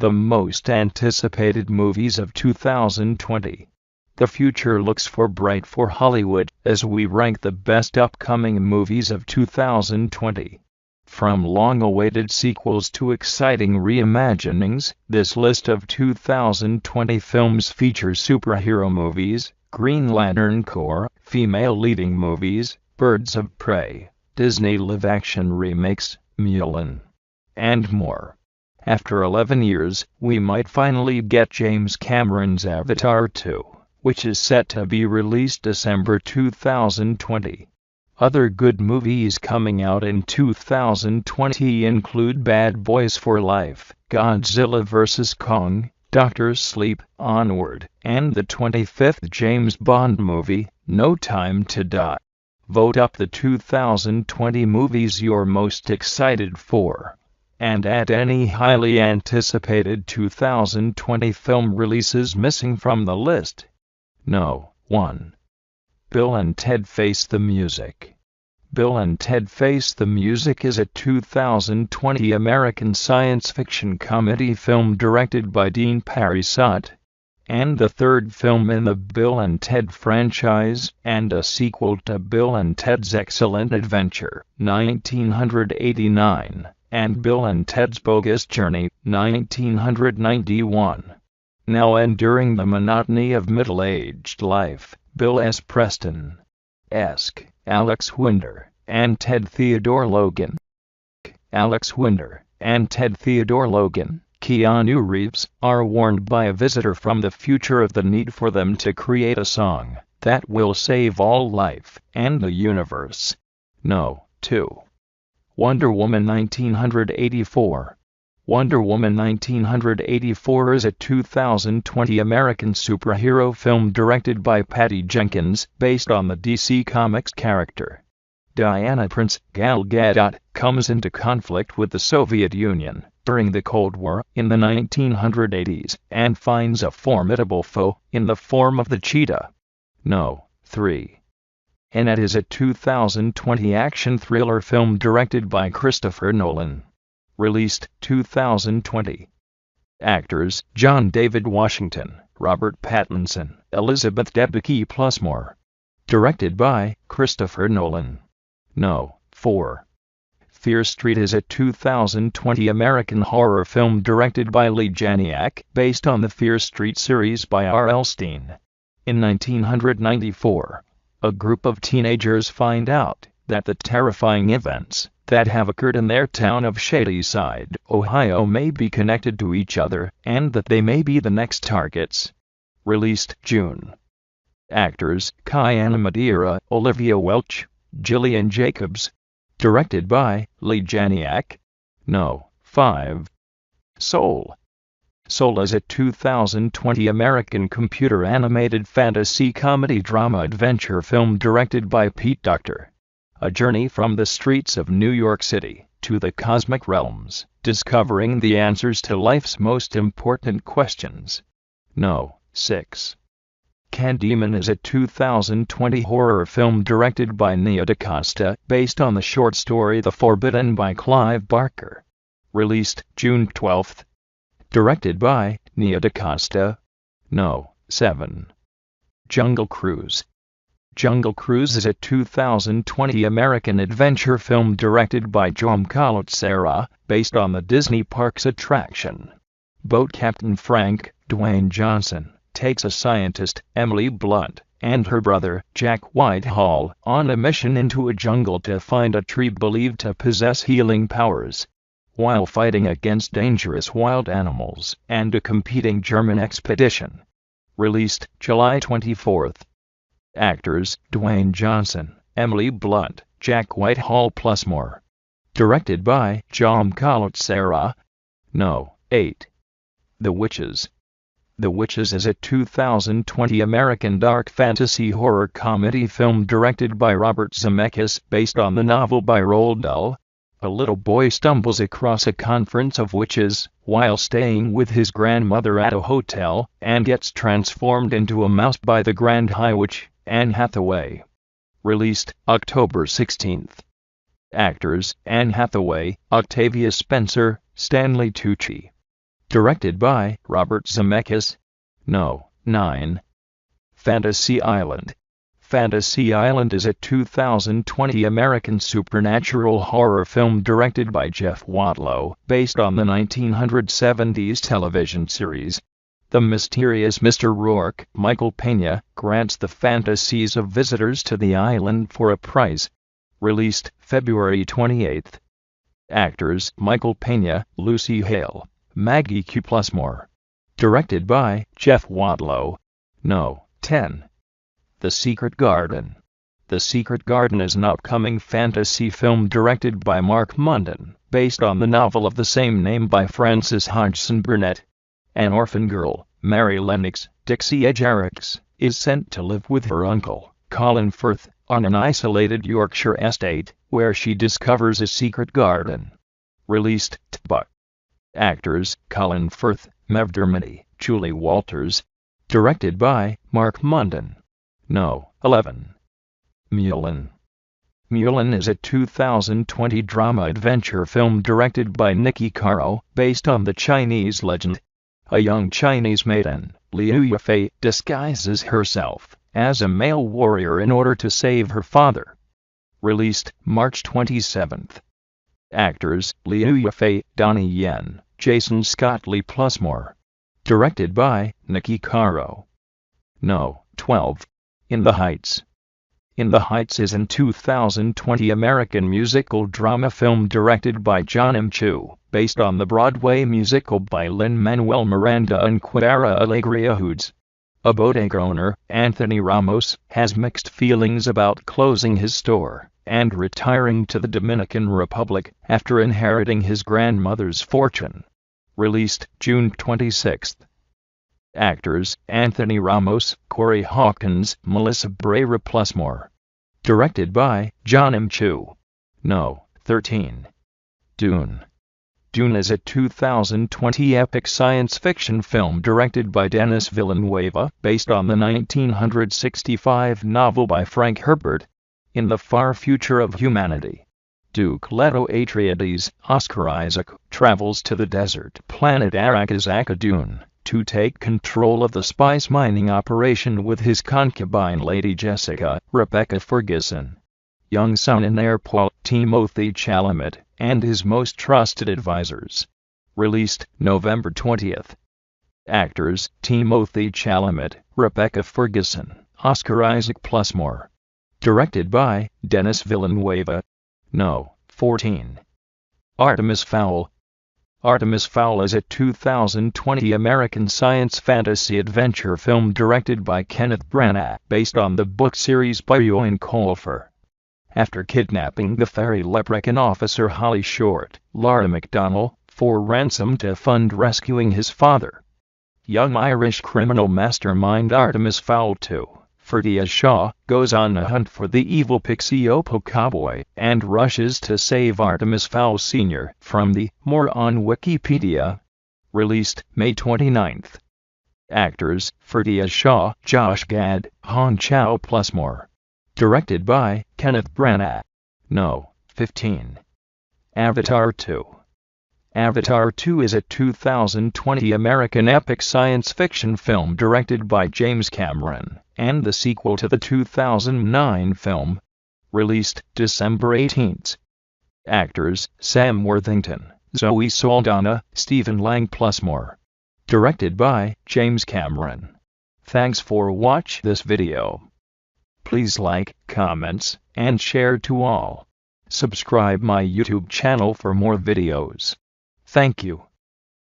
The most anticipated movies of 2020. The future looks bright for Hollywood as we rank the best upcoming movies of 2020. From long-awaited sequels to exciting reimaginings, this list of 2020 films features superhero movies, Green Lantern Corps, female leading movies, Birds of Prey, Disney live-action remakes, Mulan, and more. After 11 years, we might finally get James Cameron's Avatar 2, which is set to be released December 2020. Other good movies coming out in 2020 include Bad Boys for Life, Godzilla vs. Kong, Dr. Sleep, Onward, and the 25th James Bond movie, No Time to Die. Vote up the 2020 movies you're most excited for, and add any highly anticipated 2020 film releases missing from the list. No. 1. Bill and Ted Face the Music. Bill and Ted Face the Music is a 2020 American science fiction comedy film directed by Dean Parisot, and the third film in the Bill and Ted franchise, and a sequel to Bill and Ted's Excellent Adventure, 1989, and Bill and Ted's Bogus Journey, 1991. Now enduring the monotony of middle-aged life, Bill S. Preston-esque, Alex Winter, and Ted Theodore Logan. Alex Winter and Ted Theodore Logan, Keanu Reeves, are warned by a visitor from the future of the need for them to create a song that will save all life and the universe. No. 2. Wonder Woman 1984. Wonder Woman 1984 is a 2020 American superhero film directed by Patty Jenkins, based on the DC Comics character. Diana Prince, Gal Gadot, comes into conflict with the Soviet Union during the Cold War in the 1980s and finds a formidable foe in the form of the Cheetah. No. 3. Tenet is a 2020 action thriller film directed by Christopher Nolan. Released 2020. Actors: John David Washington, Robert Pattinson, Elizabeth Debicki plus more. Directed by Christopher Nolan. No. 4. Fear Street is a 2020 American horror film directed by Lee Janiak, based on the Fear Street series by R.L. Stine. In 1994, a group of teenagers find out that the terrifying events that have occurred in their town of Shadyside, Ohio may be connected to each other, and that they may be the next targets. Released June. Actors: Kayana Madeira, Olivia Welch, Gillian Jacobs. Directed by Lee Janiak. No. 5. Soul. Soul is a 2020 American computer-animated fantasy comedy drama adventure film directed by Pete Docter. A journey from the streets of New York City to the cosmic realms, discovering the answers to life's most important questions. No. 6. Candyman is a 2020 horror film directed by Nia DaCosta, based on the short story The Forbidden by Clive Barker. Released June 12th. Directed by Nia DaCosta. No. 7. Jungle Cruise. Jungle Cruise is a 2020 American adventure film directed by Joam Collet-Serra, based on the Disney Parks attraction. Boat Captain Frank Dwayne Johnson takes a scientist, Emily Blunt, and her brother, Jack Whitehall, on a mission into a jungle to find a tree believed to possess healing powers, while fighting against dangerous wild animals and a competing German expedition. Released July 24th. Actors: Dwayne Johnson, Emily Blunt, Jack Whitehall plus more. Directed by Joam Collet-Serra. No. 8. The Witches. The Witches is a 2020 American dark fantasy horror comedy film directed by Robert Zemeckis, based on the novel by Roald Dahl. A little boy stumbles across a conference of witches while staying with his grandmother at a hotel, and gets transformed into a mouse by the Grand High Witch, Anne Hathaway. Released October 16th. Actors: Anne Hathaway, Octavia Spencer, Stanley Tucci. Directed by Robert Zemeckis. No. 9. Fantasy Island. Fantasy Island is a 2020 American supernatural horror film directed by Jeff Wadlow, based on the 1970s television series. The mysterious Mr. Rourke, Michael Pena, grants the fantasies of visitors to the island for a price. Released February 28th. Actors Michael Pena, Lucy Hale, Maggie Q. More. Directed by Jeff Wadlow. No. 10. The Secret Garden. The Secret Garden is an upcoming fantasy film directed by Mark Munden, based on the novel of the same name by Frances Hodgson Burnett. An orphan girl, Mary Lennox Dixie Ajax, is sent to live with her uncle, Colin Firth, on an isolated Yorkshire estate, where she discovers a secret garden. Released TBA. Actors Colin Firth, Mev Dermody, Julie Walters. Directed by Mark Munden. No. 11. Mulan. Mulan is a 2020 drama-adventure film directed by Niki Caro, based on the Chinese legend. A young Chinese maiden, Liu Yafei, disguises herself as a male warrior in order to save her father. Released March 27th. Actors Liu Yafei, Donnie Yen, Jason Scott Lee plus more. Directed by Niki Caro. No. 12. In the Heights. In the Heights is an 2020 American musical drama film directed by John M. Chu, based on the Broadway musical by Lin-Manuel Miranda and Quiara Alegria Hoods. A bodega owner, Anthony Ramos, has mixed feelings about closing his store and retiring to the Dominican Republic after inheriting his grandmother's fortune. Released June 26th. Actors Anthony Ramos, Corey Hawkins, Melissa Brera plus more. Directed by John M. Chu. No. 13. Dune. Dune is a 2020 epic science fiction film directed by Denis Villeneuve, based on the 1965 novel by Frank Herbert. In the far future of humanity, Duke Leto Atreides, Oscar Isaac, travels to the desert planet Arrakis Dune to take control of the spice mining operation with his concubine Lady Jessica, Rebecca Ferguson, young son and heir Paul Timothée Chalamet, and his most trusted advisors. Released November 20th. Actors Timothée Chalamet, Rebecca Ferguson, Oscar Isaac plus more. Directed by Denis Villeneuve. No. 14. Artemis Fowl. Artemis Fowl is a 2020 American science fantasy adventure film directed by Kenneth Branagh, based on the book series by Eoin Colfer. After kidnapping the fairy leprechaun officer Holly Short, Laura McDonnell, for ransom to fund rescuing his father, young Irish criminal mastermind Artemis Fowl II, Ferdia Shaw, goes on a hunt for the evil pixie Opal Cowboy and rushes to save Artemis Fowl Sr. from the more on Wikipedia. Released May 29th. Actors Ferdia Shaw, Josh Gad, Han Chow plus more. Directed by Kenneth Branagh. No. 15. Avatar 2. Avatar 2 is a 2020 American epic science fiction film directed by James Cameron, and the sequel to the 2009 film. Released December 18th. Actors Sam Worthington, Zoe Saldana, Stephen Lang plus more. Directed by James Cameron. Thanks for watching this video. Please like, comments, and share to all. Subscribe my YouTube channel for more videos. Thank you.